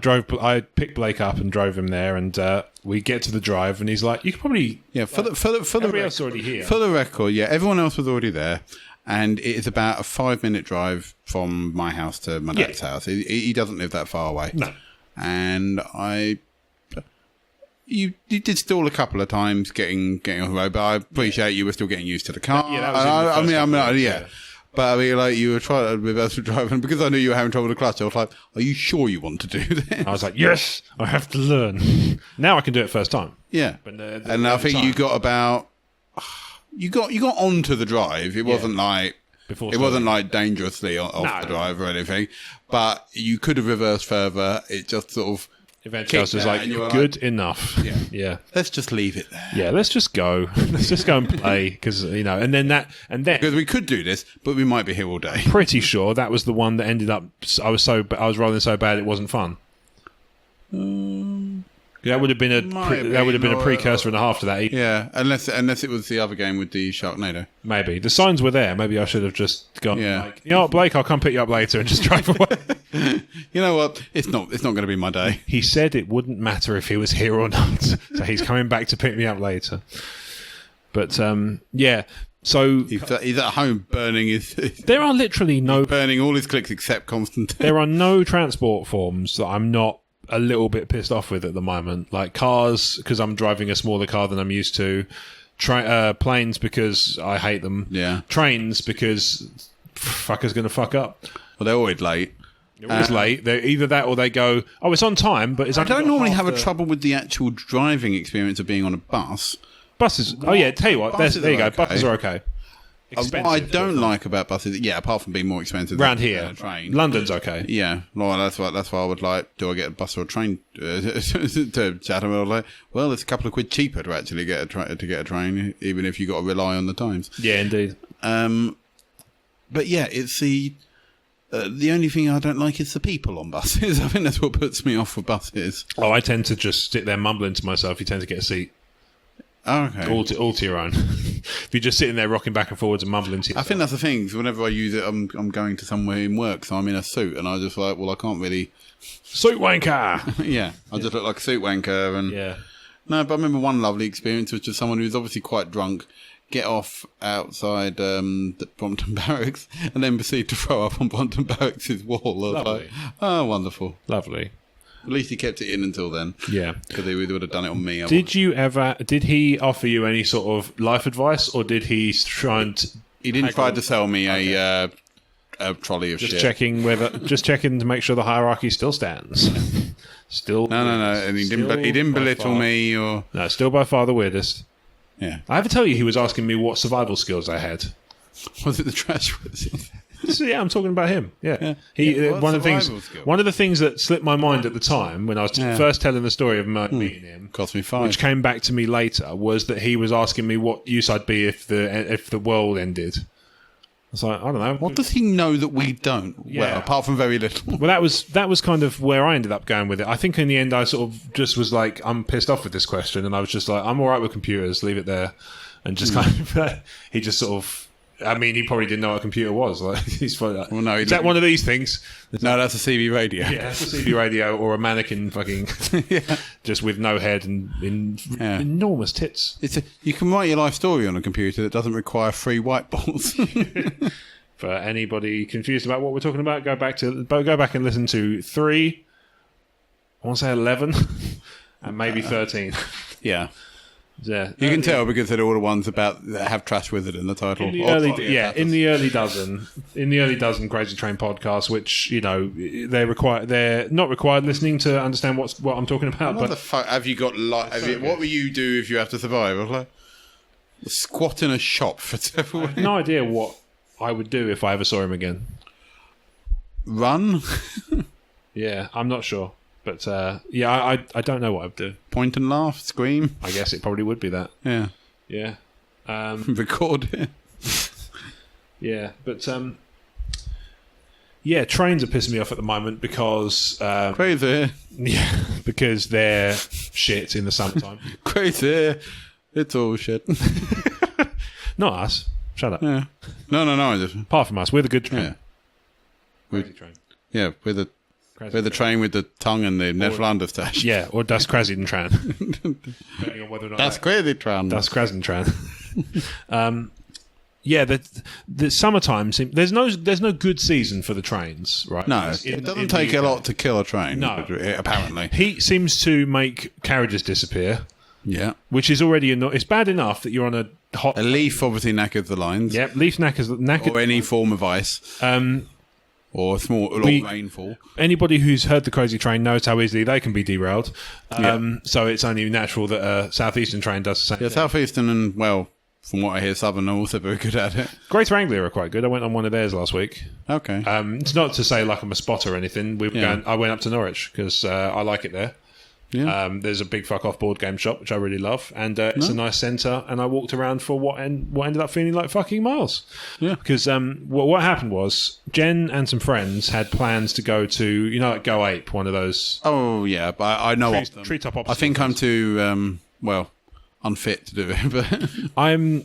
picked Blake up and drove him there, and we get to the drive, and he's like, "You could probably for the else already here." For the record, everyone else was already there, and it is about a 5-minute drive from my house to my dad's house. He doesn't live that far away. No, and you did stall a couple of times getting on the road, but I appreciate you were still getting used to the car. Yeah, that was But I mean, like, you were trying to reverse drive, and because I knew you were having trouble with the clutch, I was like, "Are you sure you want to do this?" I was like, "Yes, I have to learn." Now I can do it first time. Yeah, But, and I think you got about you got onto the drive. It wasn't like wasn't like dangerously off the drive or anything, but you could have reversed further. It just sort of. Eventually, I was just like, good enough. Yeah. Let's just leave it there. Yeah, let's just go. Let's just go and play because and then because we could do this, but we might be here all day. Pretty sure that was the one that ended up. I was rolling so bad it wasn't fun. That would have been a precursor and a half to that. Yeah, unless it was the other game with the Sharknado. Maybe the signs were there. Maybe I should have just gone. Yeah. Like, you know what, Blake? I'll come pick you up later and just drive away. You know what? It's not going to be my day. He said it wouldn't matter if he was here or not, so he's coming back to pick me up later. But yeah. So he's at home burning his. There are literally burning all his clicks except Constantine. There are no transport forms that I'm not a little bit pissed off with at the moment, like cars because I'm driving a smaller car than I'm used to, planes because I hate them, trains because fuckers gonna fuck up. Well, they're always late. They're always late. They're either that or they go, oh, it's on time, but it's. I don't normally have a trouble with the actual driving experience of being on a bus. Buses. Oh yeah, tell you what, there you go. Buses are okay. What I don't like about buses, apart from being more expensive around here, than a train. London's okay. Yeah, well, that's why I would like. Do I get a bus or a train to Chatham? I was like, well, it's a couple of quid cheaper to actually get a train, even if you got to rely on the times. Yeah, indeed. But yeah, it's the only thing I don't like is the people on buses. I think that's what puts me off with buses. Oh, I tend to just sit there mumbling to myself. You tend to get a seat. Oh, okay. All to your own. If you're just sitting there rocking back and forwards and mumbling to yourself. I think that's the thing. Whenever I use it, I'm going to somewhere in work, so I'm in a suit, and I just like, well, I can't really... Suit wanker! Yeah, I just look like a suit wanker. And no, but I remember one lovely experience, which was someone who was obviously quite drunk, get off outside the Brompton Barracks, and then proceed to throw up on Brompton Barracks' wall. I was like, oh, wonderful. Lovely. At least he kept it in until then. Yeah. Because he would have done it on me. Did he offer you any sort of life advice, or did he try and... He didn't try to sell me a trolley of shit. Just checking to make sure the hierarchy still stands. Still... No. And he didn't belittle me or... No, still by far the weirdest. Yeah. I have to tell you, he was asking me what survival skills I had. Was it the trash wizard? Yeah, I'm talking about him. Yeah. One of the things that slipped my mind at the time when I was first telling the story of meeting him, cost me $5, which came back to me later, was that he was asking me what use I'd be if the world ended. I was like, I don't know. What does he know that we don't? Yeah. Well, apart from very little. Well, that was kind of where I ended up going with it. I think in the end, I sort of just was like, I'm pissed off with this question, and I was just like, I'm all right with computers, leave it there, and just kind of he just sort of. I mean, he probably didn't know what a computer was. Like, he's probably like, well, no, is that one of these things? No, that's a CB radio. Yeah, that's a CB radio or a mannequin fucking just with no head and enormous tits. You can write your life story on a computer that doesn't require 3 white balls. For anybody confused about what we're talking about, go back and listen to 3, I want to say 11, and maybe 13. Yeah. Yeah, you can tell because they're all the ones that have Trash Wizard in the title. In the early dozen Crazy Train podcasts, which they're not required listening to understand what I'm talking about. What the fuck have you got? What will you do if you have to survive? I was like, squat in a shop for several. I have no idea what I would do if I ever saw him again. Run. Yeah, I'm not sure. But, I don't know what I'd do. Point and laugh, scream. I guess it probably would be that. Yeah. Yeah. Record it. Yeah, but, trains are pissing me off at the moment because... Crazy. Yeah, because they're shit in the summertime. Crazy. It's all shit. Not us. Shut up. Yeah. No. Apart from us, we're the good train. Yeah. Crazy train. Yeah, we're the train with the tongue and the Ned Flanders dash. Yeah, or Das Krasien Tran. Depending on whether or not Das Crazy Tran. Das Krasien Tran. The summertime there's no good season for the trains, right? No, it doesn't take a lot to kill a train. No, apparently. Heat seems to make carriages disappear. Yeah, which is already it's bad enough that you're on a hot. A leaf obviously knackers the lines. Yep, leaf knackered. Or any form of ice. Or a small rainfall. Anybody who's heard the Crazy Train knows how easily they can be derailed. So it's only natural that a southeastern train does the same thing. Southeastern and, well, from what I hear, Southern are also very good at it. Greater Anglia are quite good. I went on one of theirs last week. Okay. It's not to say like I'm a spotter or anything. I went up to Norwich because I like it there. Yeah. There's a big fuck off board game shop which I really love, and it's a nice centre. And I walked around for what ended up feeling like fucking miles. Yeah. Because what happened was Jen and some friends had plans to go to like Go Ape, one of those. Oh yeah, but I know of them. Treetop obstacles. I think I'm too unfit to do it, but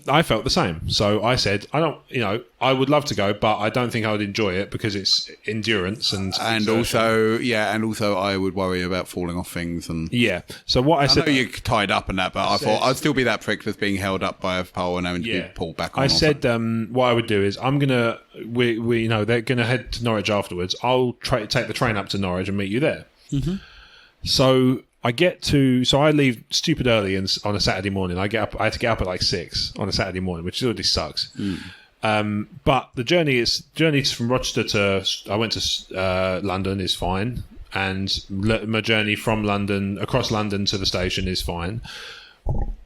I felt the same. So I said, I would love to go, but I don't think I would enjoy it because it's endurance and also I would worry about falling off things and So what I said, know you're tied up and that, but I thought I'd still be that prick that's being held up by a pole and having to be pulled back on. I said, what I would do is they're gonna head to Norwich afterwards. I'll take the train up to Norwich and meet you there. Mm-hmm. So I leave stupid early on a Saturday morning. I had to get up at like 6 on a Saturday morning, which already sucks. But the journey from Rochester I went to London is fine, and my journey from London across London to the station is fine.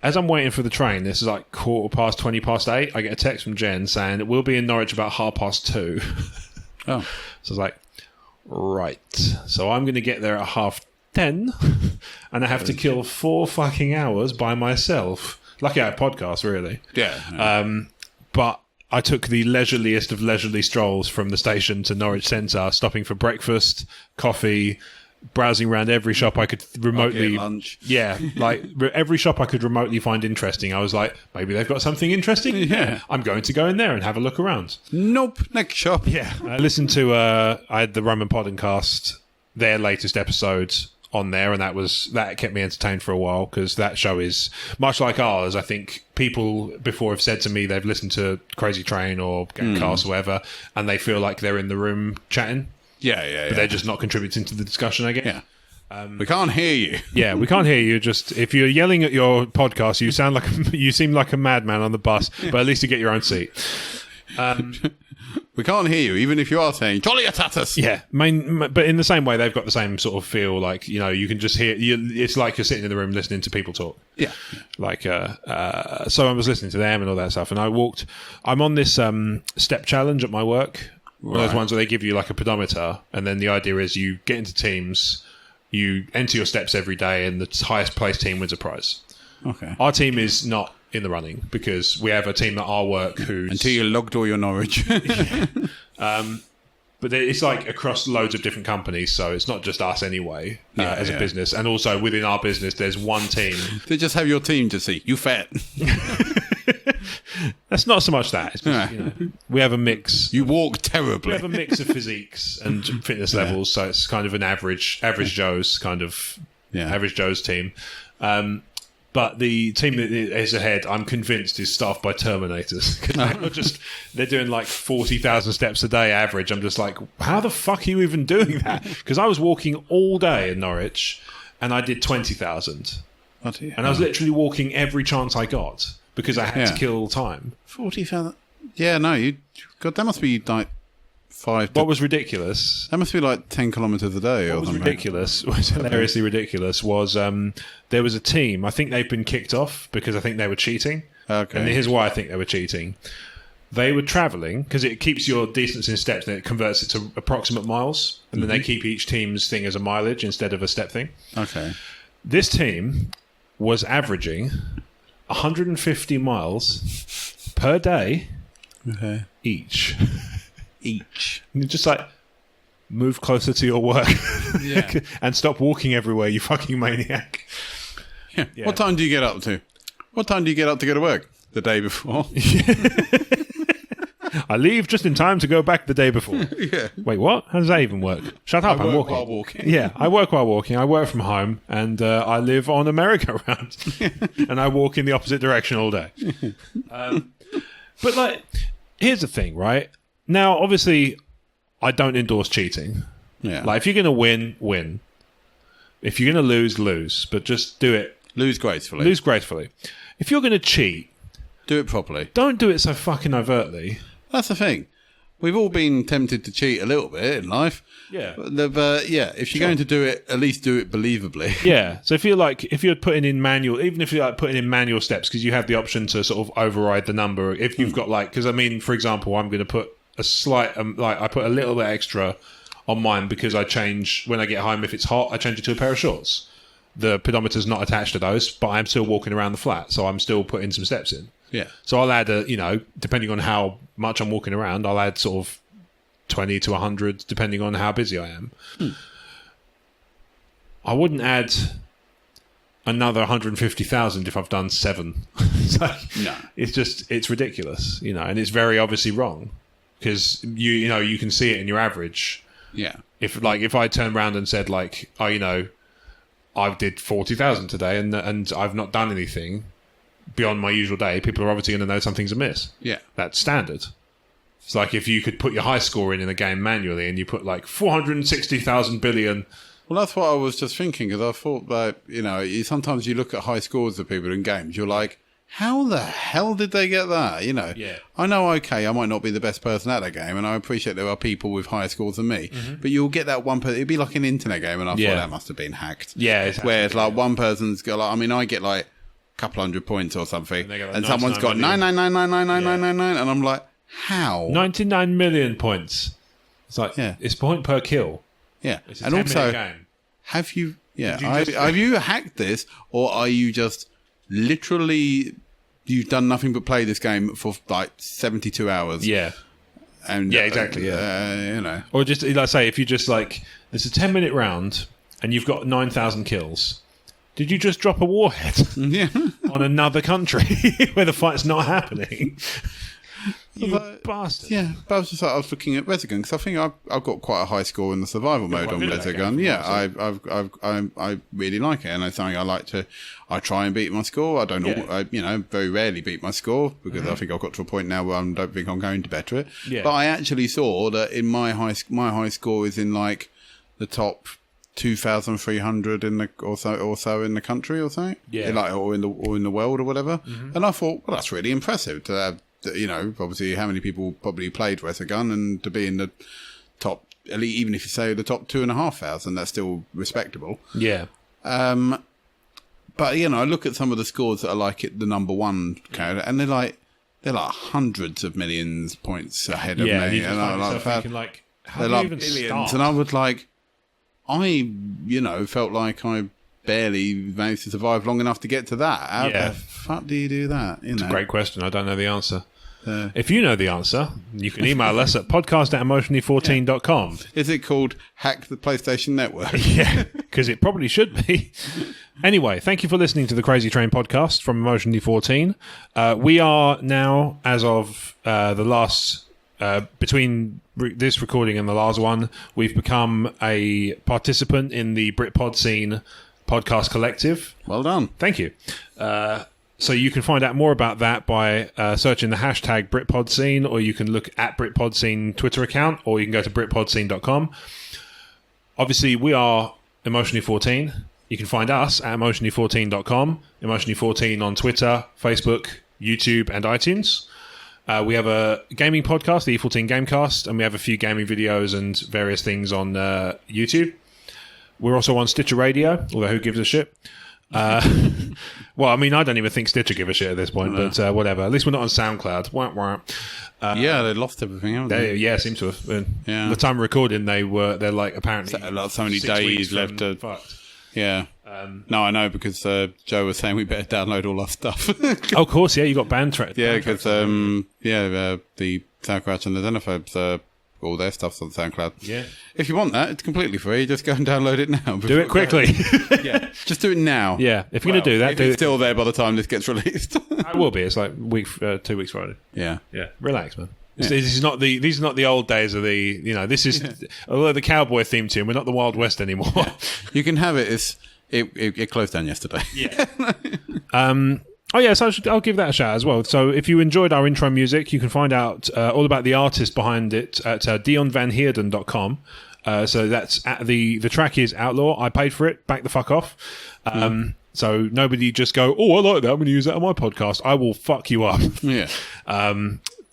As I'm waiting for the train, this is like 8:15. I get a text from Jen saying we'll be in Norwich about 2:30. So I was like, right. So I'm going to get there at 10:30, and I have to kill 4 fucking hours by myself. Lucky I had a podcast, really. Yeah. But I took the leisureliest of leisurely strolls from the station to Norwich Centre, stopping for breakfast, coffee, browsing around every shop I could remotely... lunch. Yeah, like every shop I could remotely find interesting. I was like, maybe they've got something interesting? Yeah. I'm going to go in there and have a look around. Nope, next shop. Yeah. I listened to... I had the Roman Podcast, their latest episode on there, and that kept me entertained for a while, because that show is much like ours. I think people before have said to me they've listened to Crazy Train or Gamecast or whatever, and they feel like they're in the room chatting. Yeah. But they're just not contributing to the discussion, I guess. Yeah. We can't hear you. Yeah, we can't hear you. Just if you're yelling at your podcast, you seem like a madman on the bus. But at least you get your own seat. We can't hear you, even if you are saying "Jolly at us." Yeah, but in the same way, they've got the same sort of feel. Like you can just hear. It's like you're sitting in the room listening to people talk. Yeah. Like so, I was listening to them and all that stuff, and I'm on this step challenge at my work. One of those ones where they give you like a pedometer, and then the idea is you get into teams, you enter your steps every day, and the highest placed team wins a prize. Okay. Our team is not in the running because we have a team at our work until you logged all your Norwich. But it's like across loads of different companies, so it's not just us anyway as a business. And also within our business, there's one team. They just have your team to see. You fat. That's not so much that. It's just, we have a mix. You walk terribly. We have a mix of physiques and fitness levels, so it's kind of an average Joe's kind of average Joe's team. But the team that is ahead, I'm convinced, is staffed by Terminators. They're doing like 40,000 steps a day average. I'm just like, how the fuck are you even doing that? Because I was walking all day in Norwich, and I did 20,000. And I was literally walking every chance I got because I had to kill time. 40,000? Yeah, no, God, that must be like 5. What was ridiculous? That must be like 10 kilometres a day. What was ridiculous, was hilariously ridiculous, was there was a team. I think they've been kicked off because I think they were cheating. Okay. And here's why I think they were cheating. They were travelling because it keeps your distance in steps and it converts it to approximate miles, and then they keep each team's thing as a mileage instead of a step thing. Okay. This team was averaging 150 miles per day each. And just like, move closer to your work and stop walking everywhere, you fucking maniac. Yeah. What time do you get up to? What time do you get up to go to work? The day before? I leave just in time to go back the day before. Wait, what? How does that even work? Shut up, I'm walking. While walking. Yeah, I work while walking. I work from home, and I live on a merry-go-round. And I walk in the opposite direction all day. But, like, here's the thing, right? Now, obviously, I don't endorse cheating. Yeah. Like, if you're going to win, win. If you're going to lose, lose. But just do it. Lose gracefully. Lose gracefully. If you're going to cheat, Do it properly. Don't do it so fucking overtly. That's the thing. We've all been tempted to cheat a little bit in life. Yeah. But if you're going to do it, at least do it believably. Yeah. So if you're putting in manual, even if you're like putting in manual steps, because you have the option to sort of override the number. If you've got because I mean, for example, I'm going to put a slight, I put a little bit extra on mine because I change when I get home. If it's hot, I change it to a pair of shorts. The pedometer's not attached to those, but I'm still walking around the flat, so I'm still putting some steps in. Yeah. So I'll add depending on how much I'm walking around, I'll add sort of 20 to 100, depending on how busy I am. I wouldn't add another 150,000 if I've done 7. So No. It's ridiculous, and it's very obviously wrong because you can see it in your average. Yeah. If I turned around and said I did 40,000 today and I've not done anything beyond my usual day, people are obviously going to know something's amiss. Yeah. That's standard. It's like if you could put your high score in a game manually and you put 460,000 billion. Well, that's what I was just thinking, because I thought that, sometimes you look at high scores of people in games, you're like, how the hell did they get that? Yeah. I know, okay, I might not be the best person at that game, and I appreciate there are people with higher scores than me, but you'll get that one person. It'd be like an internet game, and I thought that must have been hacked. Yeah. Where it's one person's got, I get a couple hundred points or something, and someone's got 9999999, and I'm like, how? 99 million points. It's like, it's point per kill. Yeah. It's a and 10-minute also, game. have you hacked this, or are you just literally, you've done nothing but play this game for 72 hours? Yeah. And exactly. Or just, like I say, if you just it's a 10-minute round and you've got 9,000 kills. Did you just drop a warhead on another country where the fight's not happening? You bastard. Yeah, but I was looking at Resogun because I think I've got quite a high score in the survival mode on Resogun. Yeah, I really like it, and it's something I try and beat my score. I don't very rarely beat my score because I think I've got to a point now where I don't think I'm going to better it. Yeah. But I actually saw that in my high score is in the top 2,300 or so in the country or something. Yeah, or in the world or whatever. And I thought, well, that's really impressive to have. Obviously, how many people probably played Resogun, and to be in the top, even if you say the top 2,500, that's still respectable. Yeah. But I look at some of the scores that are the number one character, and they're hundreds of millions points ahead of me. And I'm thinking how do you even billions, start? and I was I felt like I barely managed to survive long enough to get to that. How the fuck do you do that? It's a great question. I don't know the answer. If you know the answer, you can email us at podcast@emotionally14.com. Is it called Hack the PlayStation Network? Yeah, because it probably should be. Anyway, thank you for listening to the Crazy Train podcast from Emotionally 14. We are now, as of the last, between this recording and the last one, we've become a participant in the Britpod Scene podcast collective. Well done. Thank you. So you can find out more about that by searching the hashtag BritPodScene, or you can look at BritPodScene Twitter account, or you can go to BritPodScene.com. Obviously, we are Emotionally 14. You can find us at Emotionally14.com, Emotionally 14 on Twitter, Facebook, YouTube, and iTunes. We have a gaming podcast, the E14 Gamecast, and we have a few gaming videos and various things on YouTube. We're also on Stitcher Radio, although who gives a shit? Well, I mean, I don't even think Stitcher give a shit at this point, but whatever. At least we're not on SoundCloud. Wah, wah. They lost everything, haven't they? Yeah, seem to have. The time of recording, they're apparently so many days left to. Fucked. Yeah. No, I know, because Joe was saying we better download all our stuff. Oh, of course, yeah, you got band tracks. Yeah, because the Soundcrouch and the Xenophobes, all their stuff's on SoundCloud. Yeah. If you want that, it's completely free. Just go and download it now. Do it quickly. Yeah, just do it now. Yeah, if you're going to do that, it's still there by the time this gets released. It will be. It's 2 weeks Friday. Yeah. Yeah. Relax, man. Yeah. These are not the old days of the, this is, although the cowboy theme tune, we're not the Wild West anymore. Yeah. You can have it. It closed down yesterday. Yeah. Oh, yeah, so I'll give that a shout as well. So if you enjoyed our intro music, you can find out all about the artist behind it at dionvanheerden.com. So that's the track is Outlaw. I paid for it. Back the fuck off. So nobody just go, oh, I like that, I'm going to use that on my podcast. I will fuck you up. Yeah.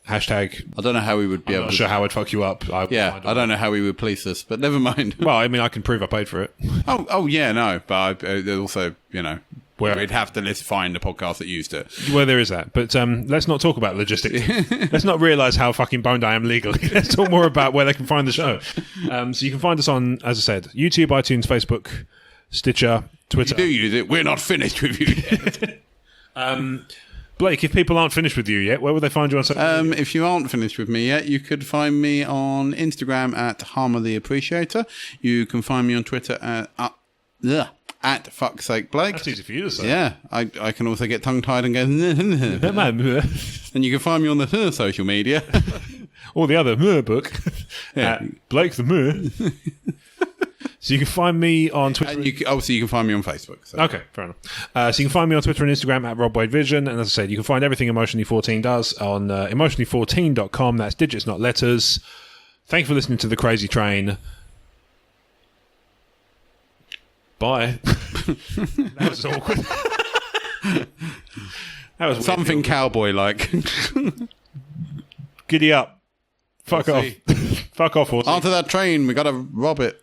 Hashtag. I don't know how we would be I'm able not to. sure how I'd fuck you up. I don't know how we would police this, but never mind. Well, I mean, I can prove I paid for it. Oh yeah, no, but also, we'd have to find a podcast that used it. Well, there is that. But let's not talk about logistics. Let's not realise how fucking boned I am legally. Let's talk more about where they can find the show. So you can find us on, as I said, YouTube, iTunes, Facebook, Stitcher, Twitter. If you do use it, we're not finished with you yet. Blake, if people aren't finished with you yet, where would they find you on social media? If you aren't finished with me yet, you could find me on Instagram at Harmer the Appreciator. You can find me on Twitter at fuck's sake Blake. That's easy for you to say. Yeah, I can also get tongue-tied and go... And you can find me on the social media. Or the other book. Yeah. Blake the So you can find me on Twitter. And you can find me on Facebook. So. Okay, fair enough. So you can find me on Twitter and Instagram at RobWadeVision. And as I said, you can find everything Emotionally 14 does on emotionally14.com. That's digits, not letters. Thank you for listening to The Crazy Train. Bye. That was awkward. That was something cowboy-like. Giddy up. Fuck off. Fuck off, Horsey. Onto that train. We got to rob it.